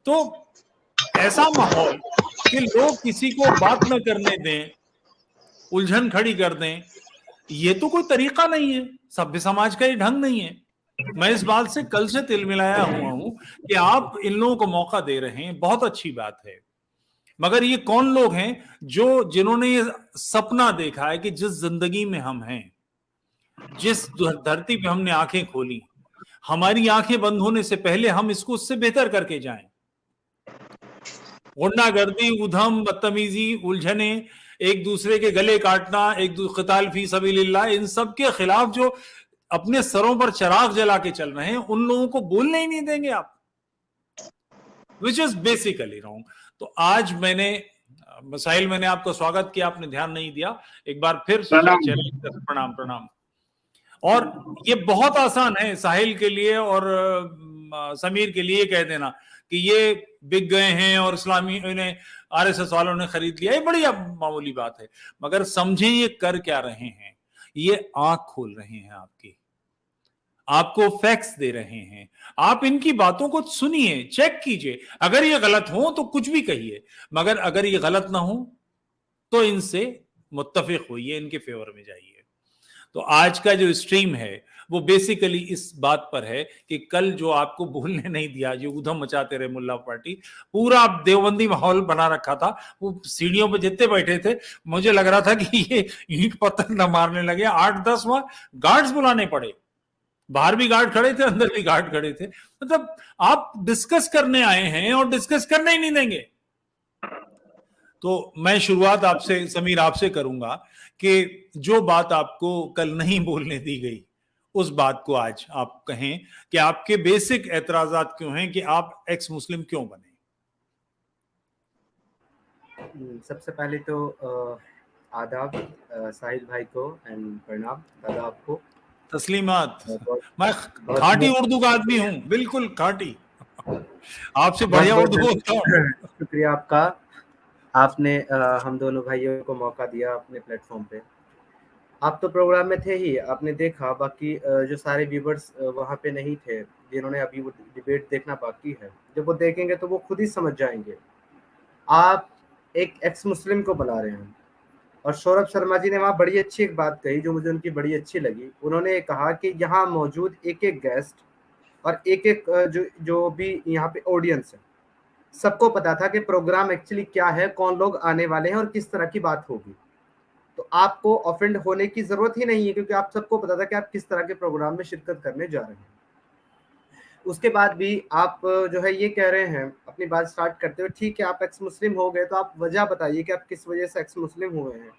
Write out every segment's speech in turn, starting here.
तो ऐसा माहौल कि लोग किसी को बात न करने दें, उलझन खड़ी कर दें, ये तो कोई तरीका नहीं है, सभ्य समाज का ये ढंग नहीं है। मैं इस बात से कल से तिलमिलाया हुआ हूं कि आप इन लोगों को मौका दे रहे हैं, बहुत अच्छी बात है, मगर ये कौन लोग हैं जिन्होंने ये सपना देखा है कि जिस जिंदगी में हम हैं, जिस धरती पे हमने आंखें खोली, हमारी आंखें बंद होने से पहले हम इसको उससे बेहतर करके जाएं। गुंडागर्दी, उधम, बदतमीजी, उलझने, एक दूसरे के गले काटना, क़िताल फी सबीलिल्लाह, इन सब के खिलाफ जो अपने सरों पर चिराग जला के चल रहे हैं, उन लोगों को बोलने ही नहीं देंगे आप, विच इज बेसिकली रॉन्ग। तो आज साहिल, मैंने आपका स्वागत किया, आपने ध्यान नहीं दिया, एक बार फिर प्रणाम प्रणाम। और ये बहुत आसान है साहिल के लिए और समीर के लिए कह देना कि ये बिक गए हैं और इस्लामी इन्हें आरएसएस वालों ने खरीद लिया, ये बड़ी मामूली बात है, मगर समझें ये कर क्या रहे हैं। ये आंख खोल रहे हैं आपकी, आपको फैक्ट्स दे रहे हैं, आप इनकी बातों को सुनिए, चेक कीजिए, अगर ये गलत हो तो कुछ भी कहिए, मगर अगर ये गलत ना हो तो इनसे मुत्तफिक होइए, इनके फेवर में जाइए। तो आज का जो स्ट्रीम है वो बेसिकली इस बात पर है कि कल जो आपको बोलने नहीं दिया, जो उधम मचाते रहे मुल्ला पार्टी, पूरा देवबंदी माहौल बना रखा था, वो सीढ़ियों पे जितने बैठे थे मुझे लग रहा था कि ये ईंट पत्थर न मारने लगे, 8-10 वहां गार्ड्स बुलाने पड़े, बाहर भी गार्ड खड़े थे, अंदर भी गार्ड खड़े थे। मतलब आप डिस्कस करने आए हैं और डिस्कस करने ही नहीं देंगे। तो मैं शुरुआत आपसे समीर, आपसे करूंगा कि जो बात आपको कल नहीं बोलने दी गई, उस बात को आज आप कहें कि आपके बेसिक एतराजात क्यों हैं कि आप एक्स मुस्लिम क्यों बने। सबसे पहले तो आदाब साहिल भाई को एंड प्रणाम दादा आपको। तस्लीमात। मैं खाटी उर्दू का आदमी हूँ, बिल्कुल खाटी, आपसे बढ़िया उर्दू बोलता हूँ। शुक्रिया आपका, आपने हम दोनों भाइयों को मौका दिया अपने प्लेटफॉर्म पे। आप तो प्रोग्राम में थे ही, आपने देखा, बाकी जो सारे व्यूवर्स वहाँ पे नहीं थे, जिन्होंने अभी वो डिबेट देखना बाकी है, जब वो देखेंगे तो वो खुद ही समझ जाएंगे। आप एक एक्स मुस्लिम को बुला रहे हैं, और सौरभ शर्मा जी ने वहाँ बड़ी अच्छी एक बात कही जो मुझे उनकी बड़ी अच्छी लगी। उन्होंने कहा कि यहाँ मौजूद एक एक गेस्ट और एक एक जो भी यहाँ पे ऑडियंस है, सबको पता था कि प्रोग्राम एक्चुअली क्या है, कौन लोग आने वाले हैं और किस तरह की बात होगी। तो आपको ऑफेंड होने की जरूरत ही नहीं है, क्योंकि आप सबको पता था कि आप किस तरह के प्रोग्राम में शिरकत करने जा रहे हैं। उसके बाद भी आप जो है ये कह रहे हैं अपनी बात स्टार्ट करते हुए, ठीक है आप एक्स मुस्लिम हो गए तो आप वजह बताइए कि आप किस वजह से एक्स मुस्लिम हुए हैं,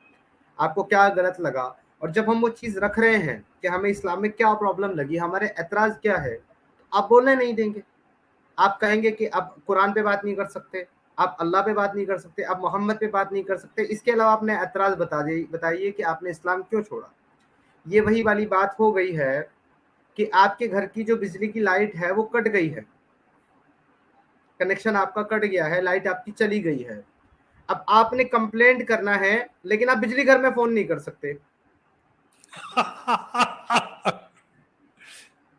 आपको क्या गलत लगा। और जब हम वो चीज़ रख रहे हैं कि हमें इस्लाम में क्या प्रॉब्लम लगी, हमारे एतराज़ क्या है, तो आप बोलने नहीं देंगे। आप कहेंगे कि आप कुरान पे बात नहीं कर सकते, आप अल्लाह पे बात नहीं कर सकते, आप मोहम्मद पे बात नहीं कर सकते, इसके अलावा आपने एतराज़ बताइए कि आपने इस्लाम क्यों छोड़ा। ये वही वाली बात हो गई है कि आपके घर की जो बिजली की लाइट है वो कट गई है, कनेक्शन आपका कट गया है, लाइट आपकी चली गई है। अब आपने कंप्लेंट करना है, लेकिन आप बिजली घर में फोन नहीं कर सकते।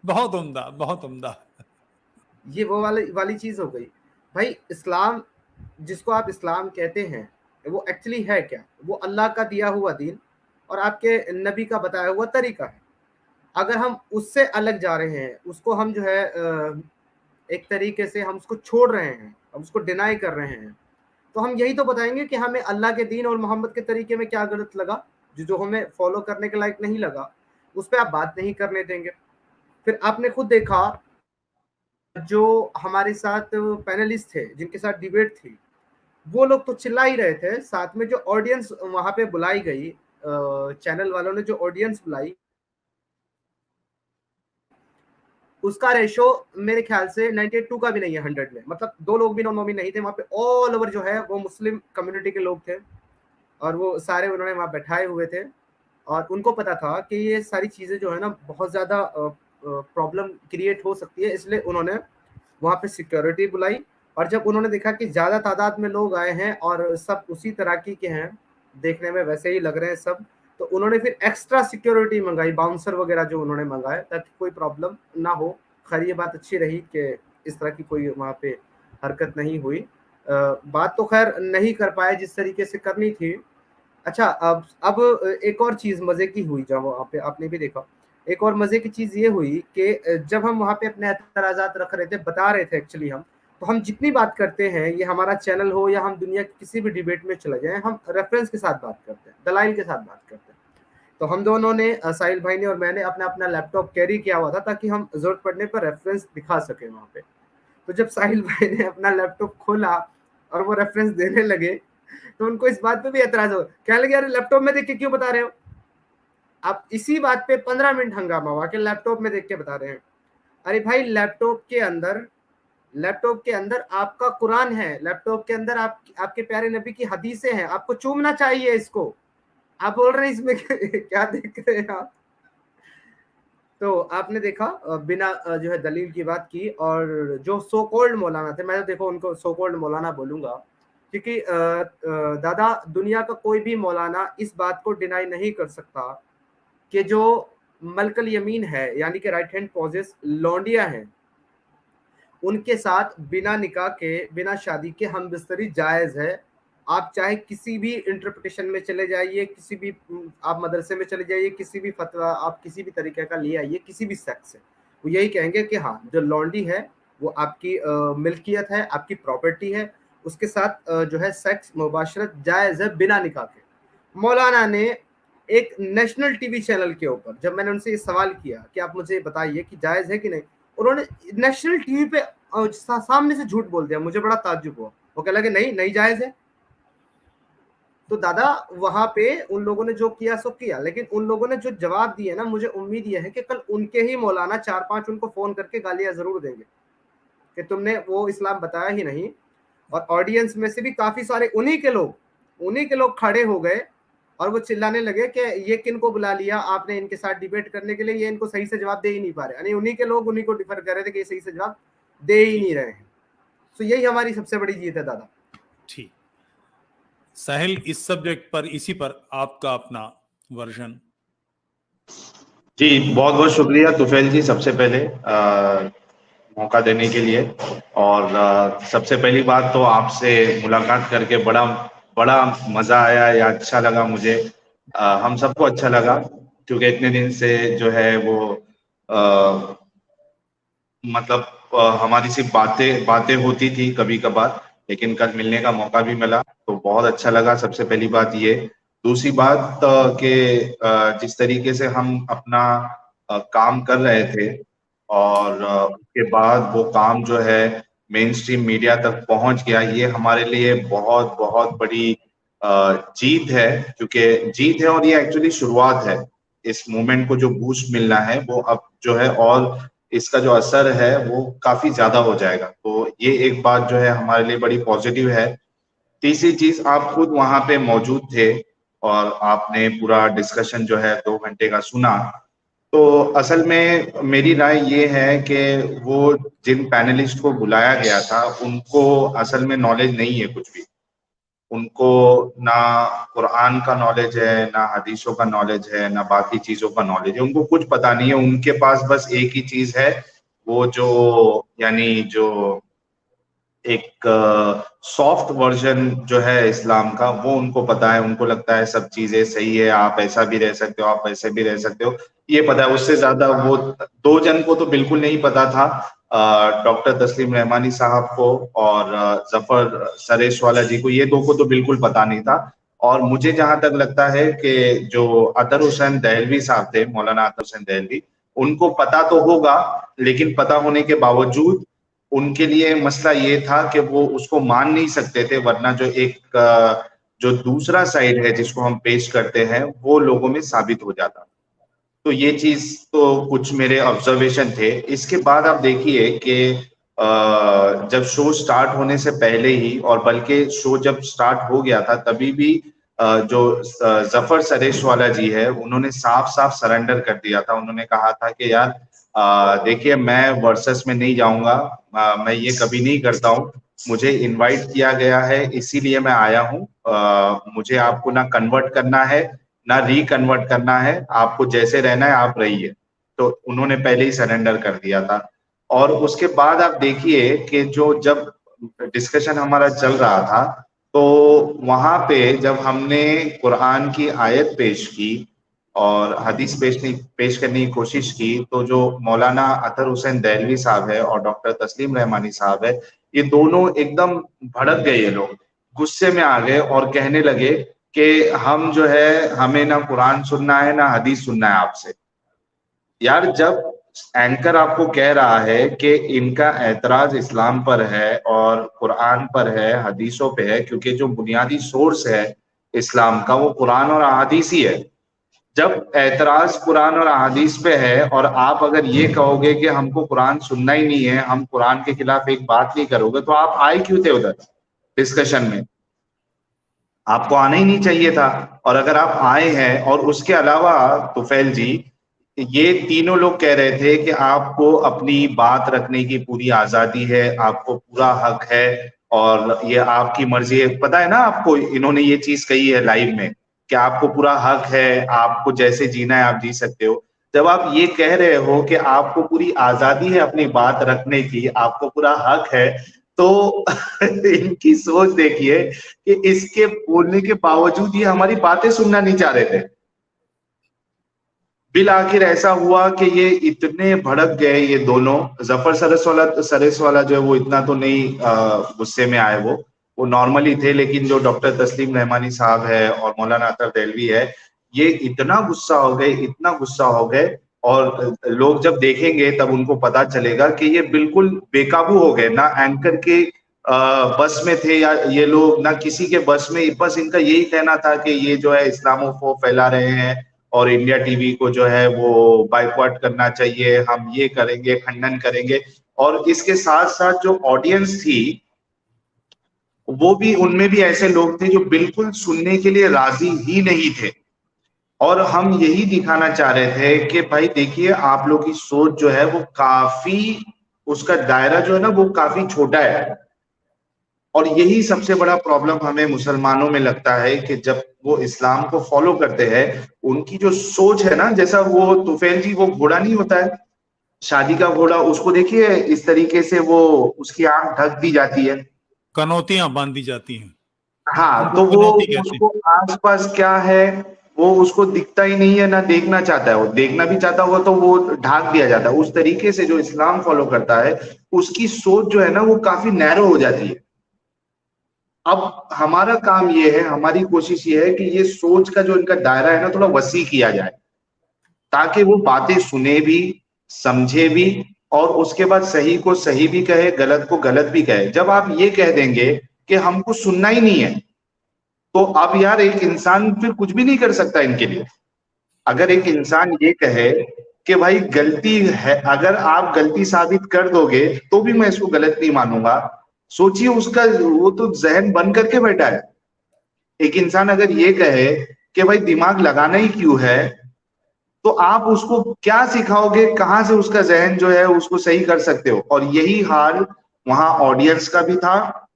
बहुत उम्दा, बहुत उम्दा। ये वो वाली चीज हो गई। भाई इस्लाम जिसको आप इस्लाम कहते हैं वो एक्चुअली है क्या? वो अल्लाह का दिया हुआ दीन और आपके नबी का बताया हुआ तरीका है। अगर हम उससे अलग जा रहे हैं, उसको हम जो है एक तरीके से हम उसको छोड़ रहे हैं, हम उसको डिनाई कर रहे हैं, तो हम यही तो बताएंगे कि हमें अल्लाह के दीन और मोहम्मद के तरीके में क्या गलत लगा, जो हमें फॉलो करने के लायक नहीं लगा, उस पर आप बात नहीं करने देंगे। फिर आपने खुद देखा जो हमारे साथ पैनलिस्ट थे जिनके साथ डिबेट थी, वो लोग तो चिल्ला ही रहे थे, साथ में जो ऑडियंस वहां पे बुलाई गई, चैनल वालों ने जो ऑडियंस बुलाई, उसका रेशो मेरे ख्याल से 92 का भी नहीं है 100 में। मतलब 2 लोग भी नॉन मोमिन नहीं थे वहां पे, ऑल ओवर जो है वो मुस्लिम कम्युनिटी के लोग थे, और वो सारे उन्होंने वहां बैठाए हुए थे, और उनको पता था कि ये सारी चीजें जो है ना बहुत ज्यादा प्रॉब्लम क्रिएट हो सकती है, इसलिए उन्होंने वहां पे सिक्योरिटी बुलाई। और जब उन्होंने देखा कि ज्यादा तादाद में लोग आए हैं और सब उसी तरह के हैं, देखने में वैसे ही लग रहे हैं सब, तो उन्होंने फिर एक्स्ट्रा सिक्योरिटी मंगाई, बाउंसर वगैरह जो उन्होंने मंगाए, ताकि कोई प्रॉब्लम ना हो। खैर ये बात अच्छी रही कि इस तरह की कोई वहाँ पे हरकत नहीं हुई। बात तो खैर नहीं कर पाए जिस तरीके से करनी थी। अच्छा, अब एक और चीज मजे की हुई, जब वहाँ पे आपने भी देखा, एक और मजे की चीज ये हुई कि जब हम वहाँ पे अपने एतराजात रख रहे थे, बता रहे थे एक्चुअली हम जितनी बात करते हैं, ये हमारा चैनल हो या हम दुनिया के किसी भी डिबेट में चले जाएं, हम रेफरेंस के साथ बात करते हैं, दलाइल के साथ बात करते हैं। तो हम दोनों ने, साहिल भाई ने और मैंने, अपना अपना लैपटॉप कैरी किया हुआ था ताकि हम जरूरत पड़ने पर रेफरेंस दिखा सके वहाँ पे। तो जब साहिल भाई ने अपना लैपटॉप खोला और वो रेफरेंस देने लगे, तो उनको इस बात पे भी एतराज हो, कहने लगे यार लैपटॉप में देख के क्यों बता रहे हो आप। इसी बात पे 15 मिनट हंगामा हुआ कि लैपटॉप में देख के बता रहे हैं। अरे भाई, लैपटॉप के अंदर आपका कुरान है, लैपटॉप के अंदर आपके प्यारे नबी की हदीसें हैं, आपको चूमना चाहिए इसको। आप बोल रहे हैं इसमें क्या देख रहे हैं आप। तो आपने देखा, बिना जो है दलील की बात की। और जो सो कॉल्ड मौलाना थे, मैं तो देखो उनको सो कॉल्ड मौलाना बोलूंगा, क्योंकि दादा, दुनिया का कोई भी मौलाना इस बात को डिनाई नहीं कर सकता कि जो मलकल यमीन है, यानी कि राइट हैंड पॉजेस लौंडिया हैं, उनके साथ बिना निकाह के, बिना शादी के हम बिस्तरी जायज है। आप चाहे किसी भी इंटरप्रिटेशन में चले जाइए, किसी भी आप मदरसे में चले जाइए, किसी भी फतवा आप किसी भी तरीके का ले आइए, किसी भी सेक्स से, वो यही कहेंगे कि हाँ, जो लौंडी है वो आपकी मिल्कियत है, आपकी प्रॉपर्टी है, उसके साथ जो है सेक्स मुबाशरत जायज है बिना निकाह के। मौलाना ने एक नेशनल टीवी चैनल के ऊपर, जब मैंने उनसे ये सवाल किया कि आप मुझे बताइए कि जायज है कि नहीं, उन्होंने नेशनल टीवी पे सामने से झूठ बोल दिया। मुझे बड़ा ताज्जुब हुआ। वो कह लगे नहीं नहीं जायज है। तो दादा, वहां पे उन लोगों ने जो किया सो किया, लेकिन उन लोगों ने जो जवाब दिए ना, मुझे उम्मीद यह है कि कल उनके ही मौलाना 4-5 उनको फोन करके गालियां जरूर देंगे कि तुमने वो इस्लाम बताया ही नहीं। और ऑडियंस में से भी काफी सारे उन्हीं के लोग खड़े हो गए और वो चिल्लाने लगे कि ये किन को बुला लिया आपने इनके साथ डिबेट करने के लिए, ये इनको सही से जवाब दे ही नहीं पा रहे। यानी उन्हीं के लोग उन्हीं को डिफर कर रहे थे कि ये सही से जवाब दे ही नहीं रहे हैं। तो यही हमारी सबसे बड़ी जीत है दादा। ठीक, साहिल, इस सब्जेक्ट पर, इसी पर आपका अपना वर्जन। जी, बहुत बहुत शुक्रिया तुफैल जी, सबसे पहले मौका देने के लिए। और सबसे पहली बात तो आपसे मुलाकात करके बड़ा बड़ा मजा आया या अच्छा लगा मुझे। हम सबको अच्छा लगा, क्योंकि इतने दिन से जो है वो मतलब हमारी सिर्फ बातें होती थी कभी कभार, लेकिन कल मिलने का मौका भी मिला तो बहुत अच्छा लगा। सबसे पहली बात ये। दूसरी बात कि जिस तरीके से हम अपना काम कर रहे थे और उसके बाद वो काम जो है मेन स्ट्रीम मीडिया तक पहुंच गया, ये हमारे लिए बहुत बहुत बड़ी जीत है। क्योंकि जीत है और ये एक्चुअली शुरुआत है। इस मूवमेंट को जो बूस्ट मिलना है वो अब जो है, और इसका जो असर है वो काफी ज्यादा हो जाएगा। तो ये एक बात जो है हमारे लिए बड़ी पॉजिटिव है। तीसरी चीज, आप खुद वहां पे मौजूद थे और आपने पूरा डिस्कशन जो है 2 घंटे का सुना। तो असल में मेरी राय ये है कि वो जिन पैनलिस्ट को बुलाया गया था उनको असल में नॉलेज नहीं है कुछ भी। उनको ना कुरान का नॉलेज है, ना हदीसों का नॉलेज है, ना बाकी चीजों का नॉलेज है। उनको कुछ पता नहीं है। उनके पास बस एक ही चीज है, वो जो यानी जो एक सॉफ्ट वर्जन जो है इस्लाम का, वो उनको पता है। उनको लगता है सब चीजें सही है, आप ऐसा भी रह सकते हो, आप वैसे भी रह सकते हो, ये पता है। उससे ज्यादा वो 2 जन को तो बिल्कुल नहीं पता था, डॉक्टर तस्लीम रहमानी साहब को और जफर सरेशवाला जी को, ये 2 को तो बिल्कुल पता नहीं था। और मुझे जहां तक लगता है कि जो अतर हुसैन दहलवी साहब थे, मौलाना अतर हुसैन दहलवी, उनको पता तो होगा, लेकिन पता होने के बावजूद उनके लिए मसला ये था कि वो उसको मान नहीं सकते थे, वरना जो दूसरा साइड है जिसको हम पेश करते हैं वो लोगों में साबित हो जाता। तो ये चीज तो कुछ मेरे ऑब्जर्वेशन थे। इसके बाद आप देखिए कि जब शो स्टार्ट होने से पहले ही, और बल्कि शो जब स्टार्ट हो गया था तभी भी जो जफर सरेशवाला जी है उन्होंने साफ साफ सरेंडर कर दिया था। उन्होंने कहा था कि यार देखिए, मैं वर्सेस में नहीं जाऊंगा, मैं ये कभी नहीं करता हूँ। मुझे इनवाइट किया गया है, इसीलिए मैं आया हूँ। मुझे आपको ना कन्वर्ट करना है ना रिकन्वर्ट करना है, आपको जैसे रहना है आप रहिए। तो उन्होंने पहले ही सरेंडर कर दिया था। और उसके बाद आप देखिए कि जो जब डिस्कशन हमारा चल रहा था, तो वहां पे जब हमने कुरान की आयत पेश की और हदीस पेश करने की कोशिश की, तो जो मौलाना अतहर हुसैन देहलवी साहब है और डॉक्टर तस्लीम रहमानी साहब है, ये दोनों एकदम भड़क गए, ये लोग गुस्से में आ गए और कहने लगे कि हम जो है, हमें ना कुरान सुनना है ना हदीस सुनना है आपसे। यार, जब एंकर आपको कह रहा है कि इनका एतराज इस्लाम पर है और कुरान पर है, हदीसों पे है, क्योंकि जो बुनियादी सोर्स है इस्लाम का वो कुरान और अहादीस ही है। जब एतराज कुरान और अहादीस पे है और आप अगर ये कहोगे कि हमको कुरान सुनना ही नहीं है, हम कुरान के खिलाफ एक बात नहीं करोगे, तो आप आए क्यों थे उधर डिस्कशन में? आपको आना ही नहीं चाहिए था। और अगर आप आए हैं, और उसके अलावा तुफैल जी, ये तीनों लोग कह रहे थे कि आपको अपनी बात रखने की पूरी आजादी है, आपको पूरा हक है और ये आपकी मर्जी है। पता है ना आपको, इन्होंने ये चीज कही है लाइव में कि आपको पूरा हक है, आपको जैसे जीना है आप जी सकते हो। जब आप ये कह रहे हो कि आपको पूरी आजादी है अपनी बात रखने की, आपको पूरा हक है, तो इनकी सोच देखिए कि इसके बोलने के बावजूद ये हमारी बातें सुनना नहीं चाह रहे थे। बिल आखिर ऐसा हुआ कि ये इतने भड़क गए ये दोनों। जफर सरस वाला जो है वो इतना तो नहीं गुस्से में आए, वो नॉर्मली थे, लेकिन जो डॉक्टर तस्लीम रहमानी साहब है और मौलाना अतहर देहलवी है, ये इतना गुस्सा हो गए, इतना गुस्सा हो गए। और लोग जब देखेंगे तब उनको पता चलेगा कि ये बिल्कुल बेकाबू हो गए, ना एंकर के बस में थे, या ये लोग ना किसी के बस में। बस इनका यही कहना था कि ये जो है इस्लामोफोब फैला रहे हैं और इंडिया टीवी को जो है वो बाइकआउट करना चाहिए, हम ये करेंगे, खंडन करेंगे। और इसके साथ साथ जो ऑडियंस थी, वो भी, उनमें भी ऐसे लोग थे जो बिल्कुल सुनने के लिए राजी ही नहीं थे। और हम यही दिखाना चाह रहे थे कि भाई देखिए, आप लोग की सोच जो है वो काफी, उसका दायरा जो है ना वो काफी छोटा है। और यही सबसे बड़ा प्रॉब्लम हमें मुसलमानों में लगता है कि जब वो इस्लाम को फॉलो करते हैं, उनकी जो सोच है ना, जैसा वो तुफैल जी, वो घोड़ा नहीं होता है शादी का घोड़ा, उसको देखिए इस तरीके से वो उसकी आंख ढक दी जाती है, कनौतियां बांधी जाती हैं, हाँ, उनको तो वो कनौती कहते हैं। उसको आसपास क्या है वो उसको दिखता ही नहीं है, ना देखना चाहता है। वो देखना भी चाहता हुआ तो वो ढाक दिया जाता है। उस तरीके से जो इस्लाम फॉलो करता है, उसकी सोच जो है ना वो काफी नैरो हो जाती है। अब हमारा काम ये है, हमारी कोशिश ये है कि ये सोच का जो इनका दायरा है ना थोड़ा वसी किया जाए, ताकि वो बातें सुने भी, समझे भी, और उसके बाद सही को सही भी कहे, गलत को गलत भी कहे। जब आप ये कह देंगे कि हमको सुनना ही नहीं है, तो अब यार एक इंसान फिर कुछ भी नहीं कर सकता इनके लिए। अगर एक इंसान ये कहे कि भाई गलती है, अगर आप गलती साबित कर दोगे तो भी मैं इसको गलत नहीं मानूंगा। सोचिए, उसका वो तो जहन बंद करके बैठा है। एक इंसान अगर ये कहे कि भाई दिमाग लगाना ही क्यों है, तो आप उसको क्या सिखाओगे, कहां से उसका जहन जो है उसको सही कर सकते हो? और यही हाल वहां ऑडियंस का भी था,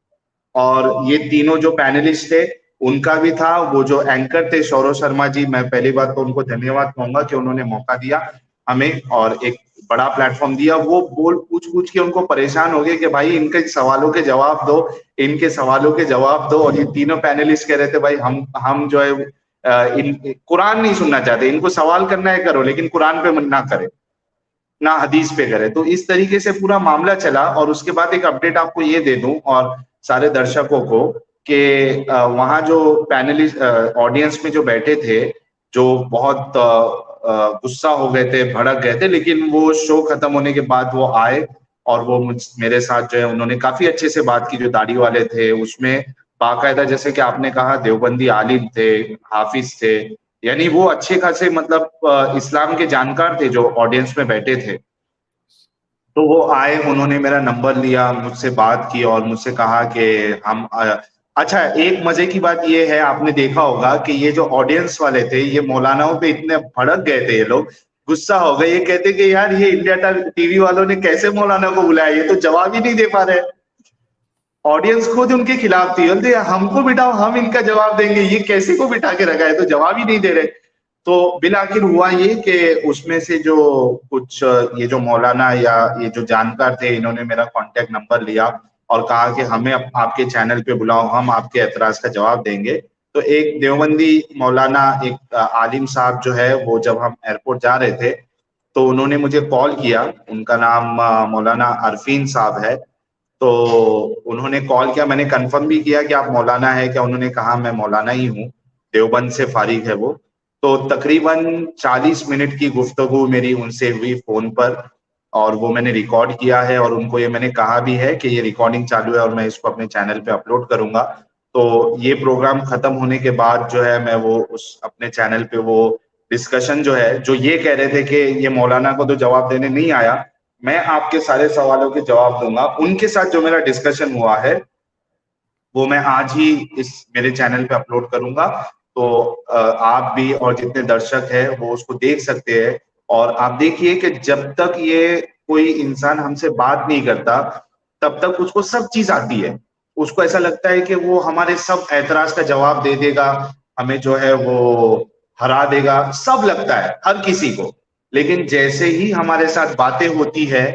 और ये तीनों जो पैनलिस्ट थे उनका भी था। वो जो एंकर थे सौरव शर्मा जी, मैं पहली बात तो उनको धन्यवाद कहूंगा कि उन्होंने मौका दिया हमें और एक बड़ा प्लेटफॉर्म दिया। वो पूछ के उनको परेशान हो गए कि भाई इनके सवालों के जवाब दो, इनके सवालों के जवाब दो। और ये तीनों पैनलिस्ट कह रहे थे भाई हम जो है कुरान नहीं सुनना चाहते, इनको सवाल करना है करो, लेकिन कुरान पे ना करे, ना हदीस पे करे। तो इस तरीके से पूरा मामला चला। और उसके बाद एक अपडेट आपको ये दे दूं और सारे दर्शकों को कि वहां जो पैनलिस्ट ऑडियंस में जो बैठे थे, जो बहुत गुस्सा हो गए थे, भड़क गए थे, लेकिन वो शो खत्म होने के बाद वो आए और वो मेरे साथ जो है उन्होंने काफी अच्छे से बात की। जो दाढ़ी वाले थे उसमें बाकायदा, जैसे कि आपने कहा, देवबंदी आलिम थे, हाफिज थे, यानी वो अच्छे खासे मतलब इस्लाम के जानकार थे जो ऑडियंस में बैठे थे। तो वो आए, उन्होंने मेरा नंबर लिया, मुझसे बात की और मुझसे कहा कि हम अच्छा, एक मजे की बात ये है, आपने देखा होगा कि ये जो ऑडियंस वाले थे ये मौलानाओं पे इतने भड़क गए थे, ये लोग गुस्सा हो गए। ये कहते कि यार ये इंडिया टीवी वालों ने कैसे मौलाना को बुलाया, ये तो जवाब ही नहीं दे पा रहे। ऑडियंस खुद उनके खिलाफ थी, बोलते हमको बिठाओ, हम इनका जवाब देंगे, ये कैसे को बिठा के रखा है, तो जवाब ही नहीं दे रहे। तो बिल आखिर हुआ ये कि उसमें से जो कुछ ये जो मौलाना या ये जो जानकार थे, इन्होंने मेरा कांटेक्ट नंबर लिया और कहा कि हमें आपके चैनल पे बुलाओ, हम आपके एतराज का जवाब देंगे। तो एक देवबंदी मौलाना, एक आलिम साहब जो है, वो जब हम एयरपोर्ट जा रहे थे तो उन्होंने मुझे कॉल किया। उनका नाम मौलाना अरफीन साहब है। तो उन्होंने कॉल किया, मैंने कंफर्म भी किया कि आप मौलाना है क्या। उन्होंने कहा मैं मौलाना ही हूँ, देवबंद से फारिग है वो। तो तकरीबन 40 मिनट की गुफ्तगू मेरी उनसे हुई फोन पर, और वो मैंने रिकॉर्ड किया है, और उनको ये मैंने कहा भी है कि ये रिकॉर्डिंग चालू है और मैं इसको अपने चैनल पे अपलोड करूंगा। तो ये प्रोग्राम खत्म होने के बाद जो है मैं वो उस अपने चैनल पे वो डिस्कशन जो है, जो ये कह रहे थे कि ये मौलाना को तो जवाब देने नहीं आया, मैं आपके सारे सवालों के जवाब दूंगा, उनके साथ जो मेरा डिस्कशन हुआ है वो मैं आज ही इस मेरे चैनल पे अपलोड करूंगा। तो आप भी और जितने दर्शक हैं वो उसको देख सकते हैं। और आप देखिए कि जब तक ये कोई इंसान हमसे बात नहीं करता तब तक उसको सब चीज आती है। उसको ऐसा लगता है कि वो हमारे सब एतराज का जवाब दे देगा, हमें जो है वो हरा देगा, सब लगता है हर किसी को। लेकिन जैसे ही हमारे साथ बातें होती है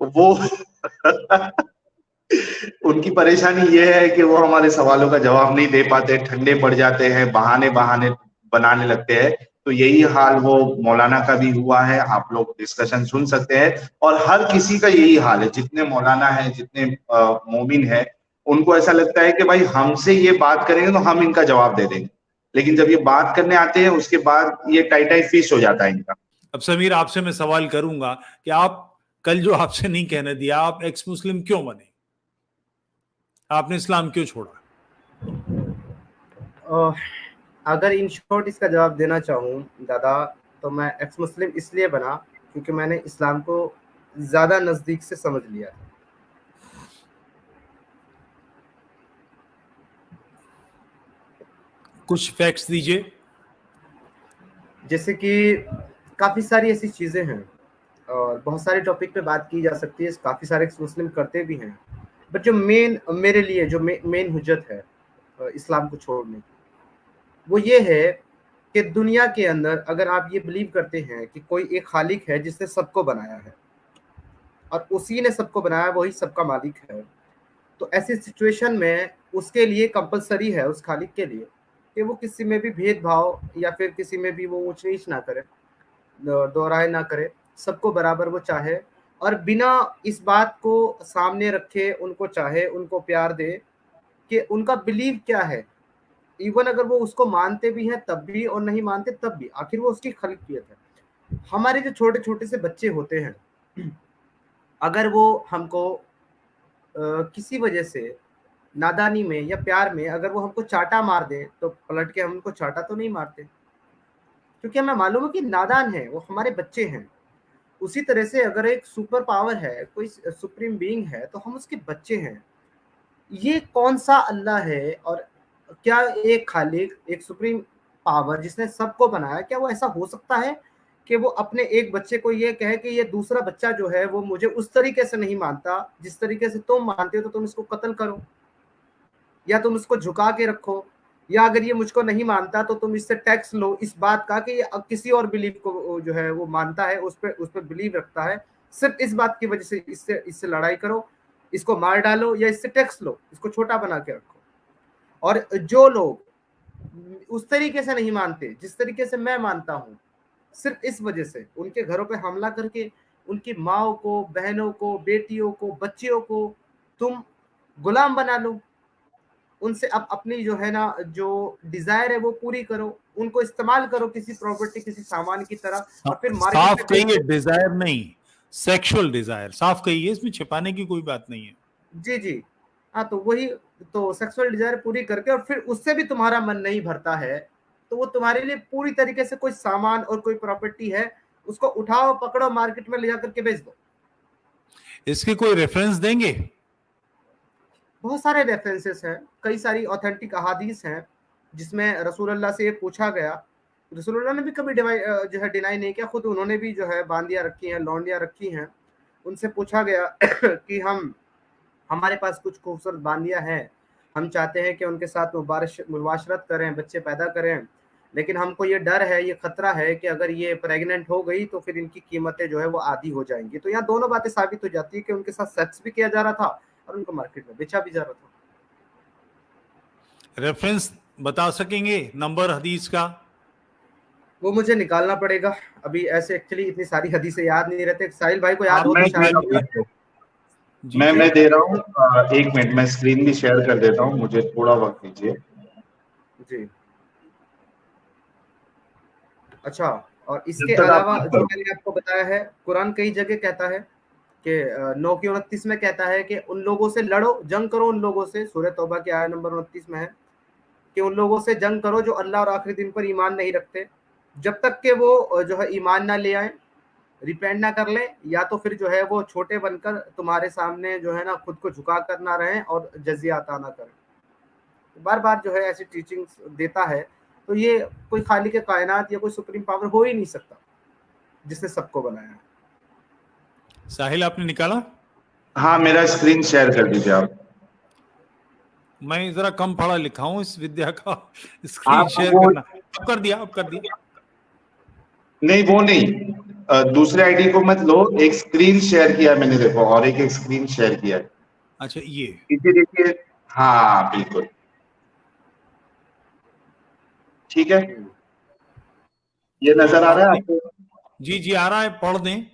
वो उनकी परेशानी ये है कि वो हमारे सवालों का जवाब नहीं दे पाते, ठंडे पड़ जाते हैं, बहाने बहाने बनाने लगते हैं। तो यही हाल वो मौलाना का भी हुआ है, आप लोग डिस्कशन सुन सकते हैं। और हर किसी का यही हाल है, जितने मौलाना है, जितने मोमिन है, उनको ऐसा लगता है कि भाई हमसे ये बात करेंगे तो हम इनका जवाब दे देंगे, लेकिन जब ये बात करने आते हैं उसके बाद ये टाई टाई फिश हो जाता है इनका। अब समीर, आपसे मैं सवाल करूंगा कि आप कल जो आपसे नहीं कहने दिया, आप एक्स मुस्लिम क्यों बने? आपने इस्लाम क्यों छोड़ा? अगर इन शॉर्ट इसका जवाब देना चाहूँ दादा, तो मैं एक्स मुस्लिम इसलिए बना क्योंकि मैंने इस्लाम को ज़्यादा नज़दीक से समझ लिया। कुछ फैक्ट्स दीजिए। जैसे कि काफ़ी सारी ऐसी चीज़ें हैं और बहुत सारे टॉपिक पे बात की जा सकती है, काफ़ी सारे एक्स मुस्लिम करते भी हैं, बट जो मेन मेरे लिए जो मेन हुज्जत है इस्लाम को छोड़ने की, वो ये है कि दुनिया के अंदर अगर आप ये बिलीव करते हैं कि कोई एक खालिक है जिसने सबको बनाया है और उसी ने सबको बनाया, वही सबका मालिक है, तो ऐसी सिचुएशन में उसके लिए कंपलसरी है, उस खालिक के लिए, कि वो किसी में भी भेदभाव या फिर किसी में भी वो ऊंच नीच ना करे, दोहराए ना करे, सबको बराबर वो चाहे और बिना इस बात को सामने रखे उनको चाहे, उनको प्यार दे कि उनका बिलीव क्या है। इवन अगर वो उसको मानते भी हैं तब भी और नहीं मानते तब भी, आखिर वो उसकी खलीकियत है। हमारे जो छोटे छोटे से बच्चे होते हैं, अगर वो हमको किसी वजह से नादानी में या प्यार में अगर वो हमको चाटा मार दे तो पलट के हम उनको चाटा तो नहीं मारते, क्योंकि हमें मालूम है कि नादान है, वो हमारे बच्चे हैं। उसी तरह से अगर एक सुपर पावर है, कोई सुप्रीम बीइंग है, तो हम उसके बच्चे हैं। ये कौन सा अल्लाह है और क्या एक खालिक, एक सुप्रीम पावर जिसने सबको बनाया, क्या वो ऐसा हो सकता है कि वो अपने एक बच्चे को ये कहे कि ये दूसरा बच्चा जो है वो मुझे उस तरीके से नहीं मानता जिस तरीके से तुम मानते हो, तो तुम इसको कत्ल करो या तुम इसको झुका के रखो, या अगर ये मुझको नहीं मानता तो तुम इससे टैक्स लो इस बात का कि ये अब किसी और बिलीव को जो है वो मानता है, उस पर बिलीव रखता है, सिर्फ इस बात की वजह से इससे इससे लड़ाई करो, इसको मार डालो या इससे टैक्स लो, इसको छोटा बना के रखो। और जो लोग उस तरीके से नहीं मानते जिस तरीके से मैं मानता हूँ, सिर्फ इस वजह से उनके घरों पे हमला करके उनकी माओ को, बहनों को, बेटियों को, बच्चियों को तुम गुलाम बना लो, उनसे अब अपनी जो है ना जो डिजायर है वो पूरी करो, उनको इस्तेमाल करो किसी प्रॉपर्टी, किसी सामान की तरह, और फिर मार्केट साफ में कहिए, डिजायर नहीं, सेक्सुअल डिजायर साफ कहिए, इसमें छिपाने की कोई बात नहीं है। जी जी हाँ, तो वही, तो सेक्सुअल डिजायर पूरी करके और फिर उससे भी तुम्हारा मन नहीं भरता है, तो वो तुम्हारे लिए पूरी तरीके से कोई सामान और कोई प्रॉपर्टी है, उसको उठाओ, पकड़ो, मार्केट में ले जाकर के बेच दो। इसके कोई रेफरेंस देंगे? बहुत सारे रेफरेंसेस हैं, कई सारी ऑथेंटिक अहादीस हैं जिसमें रसूलुल्लाह से ये पूछा गया। रसूलुल्लाह ने भी कभी जो है डिनाई नहीं किया, खुद उन्होंने भी जो है बांदियाँ रखी हैं, लौंडियाँ रखी हैं। उनसे पूछा गया कि हमारे पास कुछ खूबसूरत बांदियाँ हैं, हम चाहते हैं कि उनके साथ मुबाशरत करें, बच्चे पैदा करें, लेकिन हमको ये डर है, ये खतरा है कि अगर ये प्रेग्नेंट हो गई तो फिर इनकी कीमतें जो है वो आधी हो जाएंगी। तो यहाँ दोनों बातें साबित हो जाती है कि उनके साथ सेक्स भी किया जा रहा था और उनको मार्केट में बेचा भी जा रहा था। रेफरेंस बता सकेंगे, नंबर हदीस का? वो मुझे निकालना पड़ेगा, अभी ऐसे एक्चुअली इतनी सारी हदीसें याद नहीं रहते। साहिल भाई को याद हो तो मैं शायद दे रहा हूँ, 1 मिनट, मैं स्क्रीन भी शेयर कर देता हूँ, मुझे थोड़ा वक्त दीजिए जी। अच्छा, और इसके अलावा जो मैंने आपको बताया है, कुरान कई जगह कहता है कि 9:29 में कहता है कि उन लोगों से लड़ो, जंग करो उन लोगों से। सूरह तौबा की आयत नंबर 29 में है कि उन लोगों से जंग करो जो अल्लाह और आखिरी दिन पर ईमान नहीं रखते, जब तक कि वो जो है ईमान ना ले आए, रिपेंट ना कर ले, या तो फिर जो है वो छोटे बनकर तुम्हारे सामने जो है ना खुद को झुका कर ना रहें और जजिया अता ना करें। बार बार जो है ऐसी टीचिंग्स देता है। तो ये कोई खालिक कायनात या कोई सुप्रीम पावर हो ही नहीं सकता जिसने सबको बनाया है। साहिल आपने निकाला? हाँ, मेरा स्क्रीन शेयर कर दीजिए आप। मैं जरा कम पढ़ा लिखा हूँ इस विद्या का स्क्रीन शेयर करना। अब कर दिया, अब कर दिया। नहीं, वो नहीं, दूसरे आईडी को मत लो, एक स्क्रीन शेयर किया मैंने, देखो, और एक स्क्रीन शेयर किया है। अच्छा, ये देखिए, हाँ बिल्कुल ठीक है, ये नजर आ रहा है आपको? जी जी आ रहा है, पढ़ दें।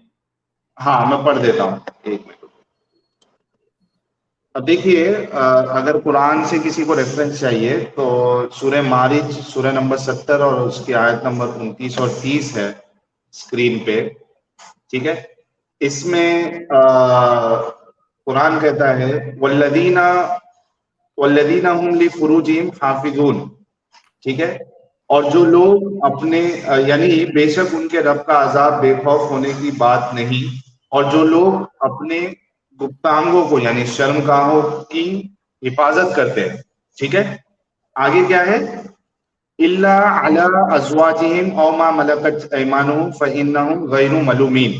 हाँ, मैं पढ़ देता हूँ, 1 मिनट। अब देखिए, अगर कुरान से किसी को रेफरेंस चाहिए तो सूरह मारिज, सूरह नंबर 70 और उसकी आयत नंबर 29 और 30 है स्क्रीन पे, ठीक है। इसमें कुरान कहता है वल्लदीना हुम लिफुरूजिहिम हाफिजून, ठीक है। और जो लोग अपने यानी बेशक उनके रब का अजाब बेखौफ होने की बात नहीं, और जो लोग अपने गुप्तांगों को यानी शर्मगाहों की हिफाजत करते हैं, ठीक है। आगे क्या है? इल्ला अला अज़वाजिहिम औ मा मलकत ऐमानुहुम फइन्नहुम गैरु मलूमीन,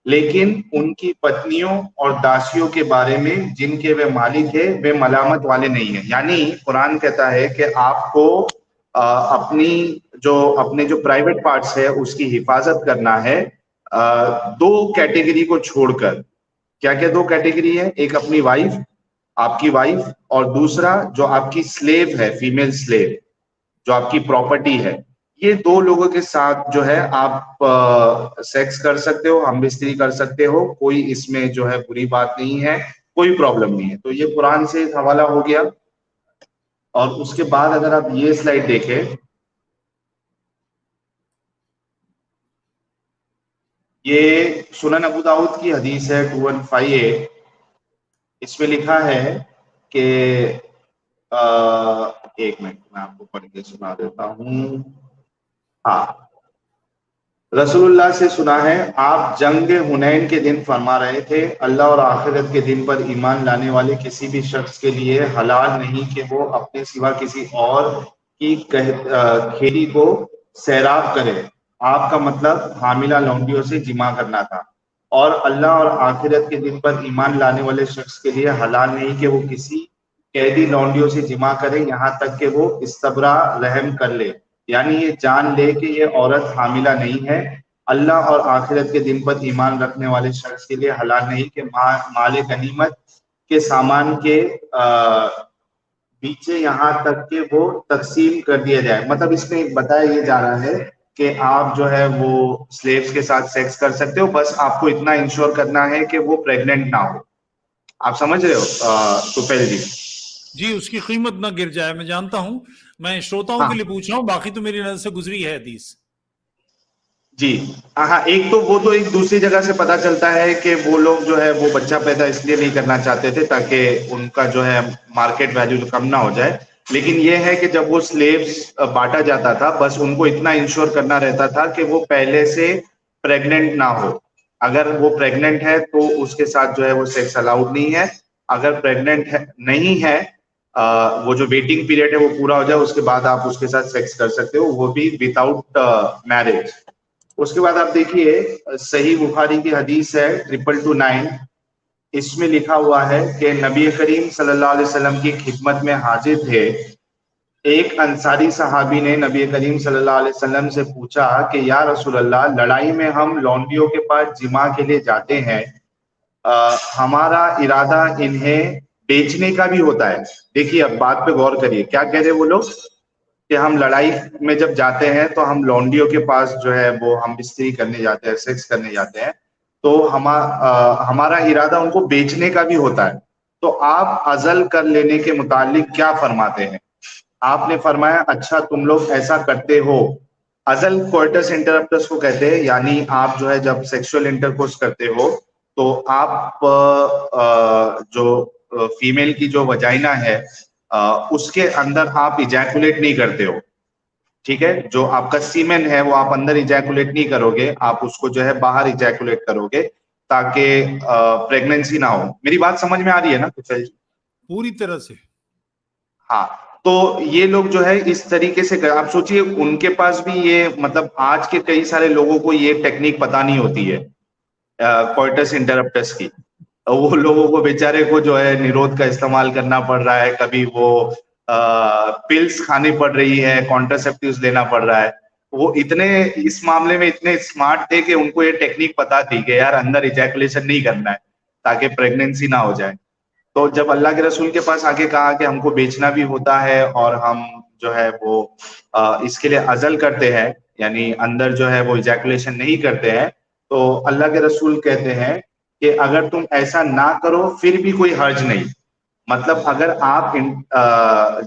लेकिन उनकी पत्नियों और दासियों के बारे में जिनके वे मालिक है वे मलामत वाले नहीं है। यानी कुरान कहता है कि आपको अपने जो प्राइवेट पार्ट्स है उसकी हिफाजत करना है, 2 कैटेगरी को छोड़कर। क्या क्या 2 कैटेगरी है? एक अपनी वाइफ, आपकी वाइफ, और दूसरा जो आपकी स्लेव है, फीमेल स्लेव, जो आपकी प्रॉपर्टी है। ये 2 लोगों के साथ जो है आप सेक्स कर सकते हो, हम बिस्तरी कर सकते हो, कोई इसमें जो है बुरी बात नहीं है, कोई प्रॉब्लम नहीं है। तो ये कुरान से एक हवाला हो गया। और उसके बाद अगर आप ये स्लाइड देखें, ये सुनन अबू दाऊद की हदीस है 2158। इसमें लिखा है कि 1 मिनट मैं आपको पढ़ के सुना देता हूँ। हाँ, रसूलुल्लाह से सुना है, आप जंग हुनैन के दिन फरमा रहे थे, अल्लाह और आखिरत के दिन पर ईमान लाने वाले किसी भी शख्स के लिए हलाल नहीं कि वो अपने सिवा किसी और की खेती को सैराब करे। आपका मतलब हामिला लौंडियों से जिमा करना था। और अल्लाह और आखिरत के दिन पर ईमान लाने वाले शख्स के लिए हलाल नहीं कि वो किसी कैदी लौंडियों से जिमा करे, यहाँ तक कि वो इस्तबरा रहम कर ले, यानी ये जान ले कि ये औरत हामिला नहीं है। अल्लाह और आखिरत के दिन पर ईमान रखने वाले शख्स के लिए हलाल नहीं कि माल गनीमत के सामान के पीछे यहाँ तक कि वो तकसीम कर दिया जाए। मतलब इसमें बताया ये जा रहा है कि आप जो है वो स्लेव्स के साथ सेक्स कर सकते हो, बस आपको इतना इंश्योर करना है कि वो प्रेग्नेंट ना हो। आप समझ रहे हो सुपेल जी? जी, उसकी कीमत ना गिर जाए, मैं जानता हूं, मैं श्रोताओं के लिए पूछ रहा हूं, बाकी तो मेरी नजर से गुजरी है हदीस। जी हाँ, एक तो वो तो एक दूसरी जगह से पता चलता है कि वो लोग जो है वो बच्चा पैदा इसलिए नहीं करना चाहते थे ताकि उनका जो है मार्केट वैल्यू कम ना हो जाए। लेकिन ये है कि जब वो स्लेव्स बांटा जाता था, बस उनको इतना इंश्योर करना रहता था कि वो पहले से प्रेग्नेंट ना हो। अगर वो प्रेग्नेंट है तो उसके साथ जो है वो सेक्स अलाउड नहीं है। अगर प्रेग्नेंट है नहीं है, वो जो वेटिंग पीरियड है वो पूरा हो जाए, उसके बाद आप उसके साथ सेक्स कर सकते हो, वो भी विदाउट मैरिज। उसके बाद आप देखिए सही बुखारी की हदीस है 2229। इसमें लिखा हुआ है कि नबी करीम सल्लल्लाहु अलैहि वसल्लम की खिदमत में हाजिर थे एक अंसारी सहाबी ने नबी करीम सल्लल्लाहु अलैहि वसल्लम से पूछा कि या रसूल अल्लाह, लड़ाई में हम लौंडियों के पास जिमा के लिए जाते हैं, हमारा इरादा इन्हें बेचने का भी होता है। देखिए अब बात पे गौर करिए, क्या कह रहे वो लोग कि हम लड़ाई में जब जाते हैं तो हम लौंडियों के पास जो है वो हम इस्त्री करने जाते हैं, सेक्स करने जाते हैं, तो हमारा इरादा उनको बेचने का भी होता है। तो आप अजल कर लेने के मुतालिक क्या फरमाते हैं? आपने फरमाया अच्छा तुम लोग ऐसा करते हो। अजल कोइटस इंटरप्टस को कहते हैं, यानी आप जो है जब सेक्सुअल इंटरकोर्स करते हो तो आप जो फीमेल की जो वजाइना है उसके अंदर आप इजैकुलेट नहीं करते हो, ठीक है? जो आपका सीमेन है वो आप अंदर इजैकुलेट नहीं करोगे, आप उसको जो है बाहर इजैकुलेट करोगे ताकि प्रेगनेंसी ना हो। मेरी बात समझ में आ रही है ना कुशल जी? पूरी तरह से। हाँ, तो ये लोग जो है इस तरीके से आप सोचिए उनके पास भी ये मतलब आज के कई सारे लोगों को ये टेक्निक पता नहीं होती है कोइटस इंटरप्टस की। वो लोगों को बेचारे को जो है निरोध का इस्तेमाल करना पड़ रहा है, कभी वो पिल्स खानी पड़ रही है, कॉन्ट्रासेप्टिव्स लेना पड़ रहा है। वो इतने इस मामले में इतने स्मार्ट थे कि उनको ये टेक्निक पता थी कि यार अंदर इजैकुलेशन नहीं करना है ताकि प्रेगनेंसी ना हो जाए। तो जब अल्लाह के रसूल के पास आके कहा कि हमको बेचना भी होता है और हम जो है वो इसके लिए अजल करते हैं, यानी अंदर जो है वो इजैकुलेशन नहीं करते हैं, तो अल्लाह के रसूल कहते हैं कि अगर तुम ऐसा ना करो फिर भी कोई हर्ज नहीं। मतलब अगर आप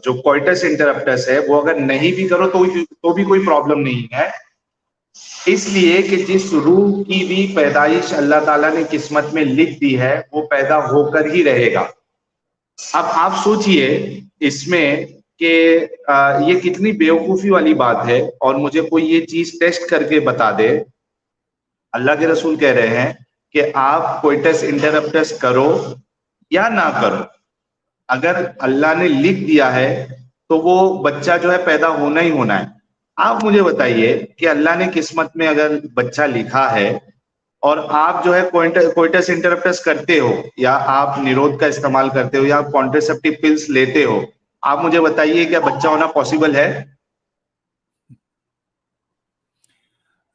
जो कोइटस इंटरप्टस है वो अगर नहीं भी करो तो भी कोई प्रॉब्लम नहीं है, इसलिए कि जिस रूह की भी पैदाइश अल्लाह ताला ने किस्मत में लिख दी है वो पैदा होकर ही रहेगा। अब आप सोचिए इसमें कि ये कितनी बेवकूफी वाली बात है, और मुझे कोई ये चीज टेस्ट करके बता दे। अल्लाह के रसूल कह रहे हैं कि आप कोइटस इंटरप्टस करो या ना करो, अगर अल्लाह ने लिख दिया है तो वो बच्चा जो है पैदा होना ही होना है। आप मुझे बताइए कि अल्लाह ने किस्मत में अगर बच्चा लिखा है और आप जो है कोइटस इंटरप्टस करते हो या आप निरोध का इस्तेमाल करते हो या आप कॉन्ट्रासेप्टिव पिल्स लेते हो, आप मुझे बताइए क्या बच्चा होना पॉसिबल है?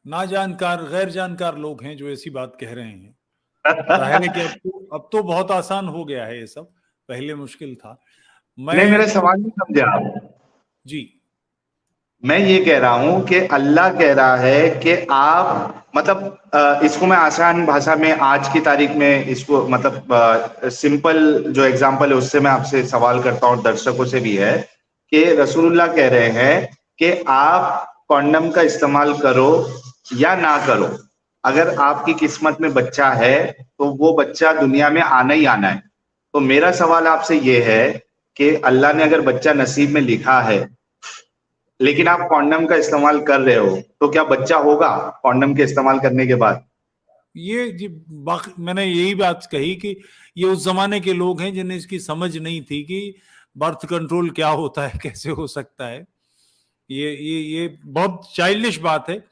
ना जानकार गैर जानकार लोग हैं जो ऐसी बात कह रहे हैं। जाहिर है कि अब तो बहुत आसान हो गया है ये सब, पहले मुश्किल था। नहीं, मेरा सवाल नहीं समझे आप जी। मैं ये कह रहा हूं कि अल्लाह कह रहा है कि आप मतलब इसको मैं आसान भाषा में आज की तारीख में इसको मतलब सिंपल जो एग्जांपल है उससे मैं आपसे सवाल करता हूं, दर्शकों से भी है कि रसूलुल्लाह कह रहे हैं कि आप कॉन्डम का इस्तेमाल करो या ना करो, अगर आपकी किस्मत में बच्चा है तो वो बच्चा दुनिया में आना ही आना है। तो मेरा सवाल आपसे ये है कि अल्लाह ने अगर बच्चा नसीब में लिखा है लेकिन आप कॉन्डम का इस्तेमाल कर रहे हो तो क्या बच्चा होगा कॉन्डम के इस्तेमाल करने के बाद? ये मैंने यही बात कही कि ये उस जमाने के लोग हैं जिन्हें इसकी समझ नहीं थी कि बर्थ कंट्रोल क्या होता है, कैसे हो सकता है। ये बहुत चाइल्डिश बात है।